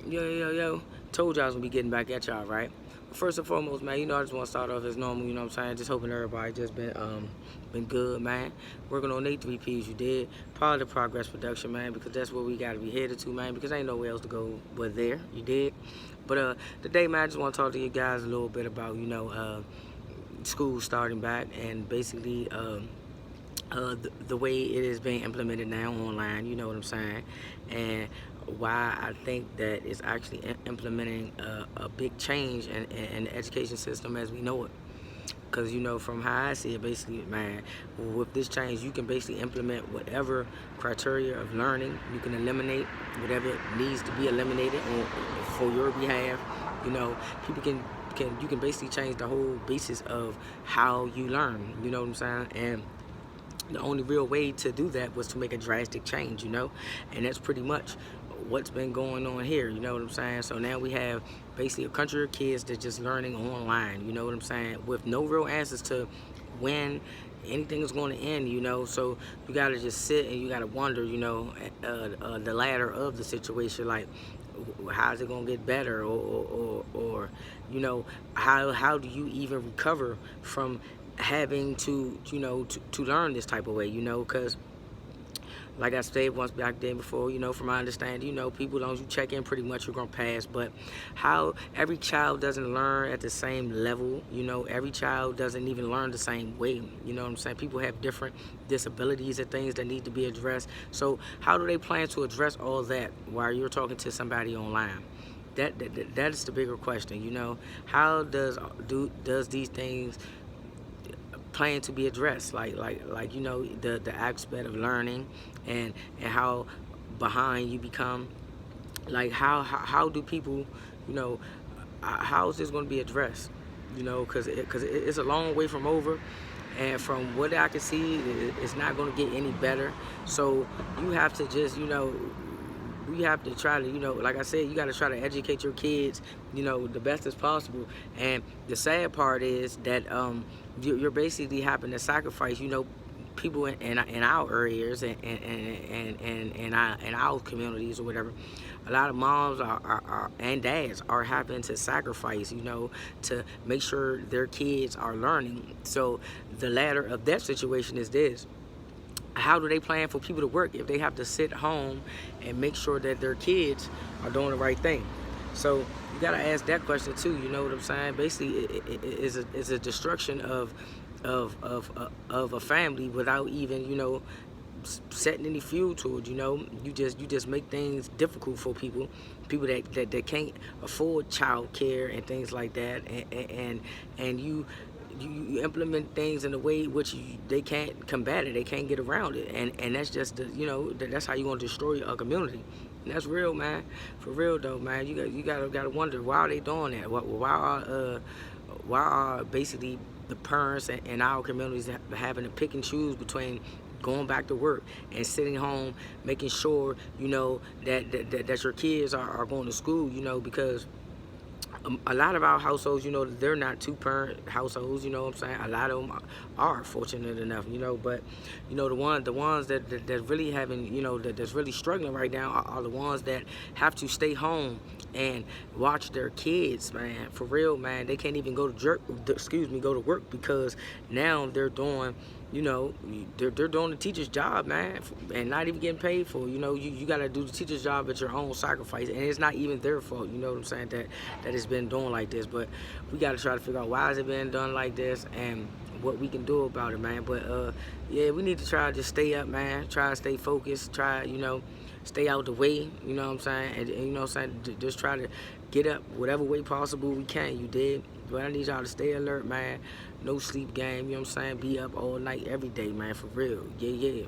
Yo. Told y'all I was gonna be getting back at y'all, right? First and foremost, man, I just want to start off as normal, you know what I'm saying? Just hoping everybody just been good, man. Working on they 3Ps, you did. Part of the Progress Production, man, because that's where we gotta be headed to, man, because ain't nowhere else to go but there, you did. But today, man, I just want to talk to you guys a little bit about, school starting back and basically the way it is being implemented now online, you know what I'm saying, and why I think that it's actually implementing a big change in the education system as we know it. Because, from how I see it, basically, man, with this change, you can basically implement whatever criteria of learning. You can eliminate whatever needs to be eliminated for your behalf. People you can basically change the whole basis of how you learn. You know what I'm saying? And the only real way to do that was to make a drastic change, and that's pretty much what's been going on here, you know what I'm saying? So now we have basically a country of kids that's just learning online, you know what I'm saying, with no real answers to when anything is going to end, so you got to just sit and you got to wonder, the ladder of the situation, like how's it going to get better, or how do you even recover from having to learn this type of way, because like I said once back then before, from my understanding, people don't, you check in pretty much, you're gonna pass. But how every child doesn't learn at the same level, every child doesn't even learn the same way, you know what I'm saying? People have different disabilities and things that need to be addressed. So how do they plan to address all that while you're talking to somebody online? That is the bigger question, how does these things plan to be addressed, like the aspect of learning and how behind you become, like how do people, how is this going to be addressed, because it's a long way from over, and from what I can see, it's not going to get any better. So you have to just we have to try to, like I said, you got to try to educate your kids, the best as possible. And the sad part is that you're basically having to sacrifice, people in our areas and in our communities or whatever. A lot of moms are and dads are having to sacrifice, to make sure their kids are learning. So the latter of that situation is this: how do they plan for people to work if they have to sit home and make sure that their kids are doing the right thing? So you gotta ask that question too. You know what I'm saying? Basically, it's a destruction of a family without even setting any fuel to it. You just make things difficult for people that can't afford child care and things like that, and you implement things in a way which they can't combat it, they can't get around it, and that's just that's how you gonna destroy a community. And that's real, man. For real though, man. You gotta wonder, why are they doing that? Why are basically the parents in our communities having to pick and choose between going back to work and sitting home, making sure that your kids are going to school, because a lot of our households, they're not two-parent households, you know what I'm saying? A lot of them are fortunate enough, but the ones that really having, that's really struggling right now are the ones that have to stay home and watch their kids, man. For real, man. They can't even go to work, because now they're doing, they're doing the teacher's job, man, and not even getting paid for it. You got to do the teacher's job at your own sacrifice, and it's not even their fault, you know what I'm saying, that it's been doing like this. But we got to try to figure out why is it being done like this and what we can do about it, man. But yeah, we need to try to just stay up, man, try to stay focused, try, stay out the way, you know what I'm saying, and you know what I'm saying, just try to get up whatever way possible we can, you did. But I need y'all to stay alert, man. No sleep game, you know what I'm saying, be up all night every day, man, for real. Yeah.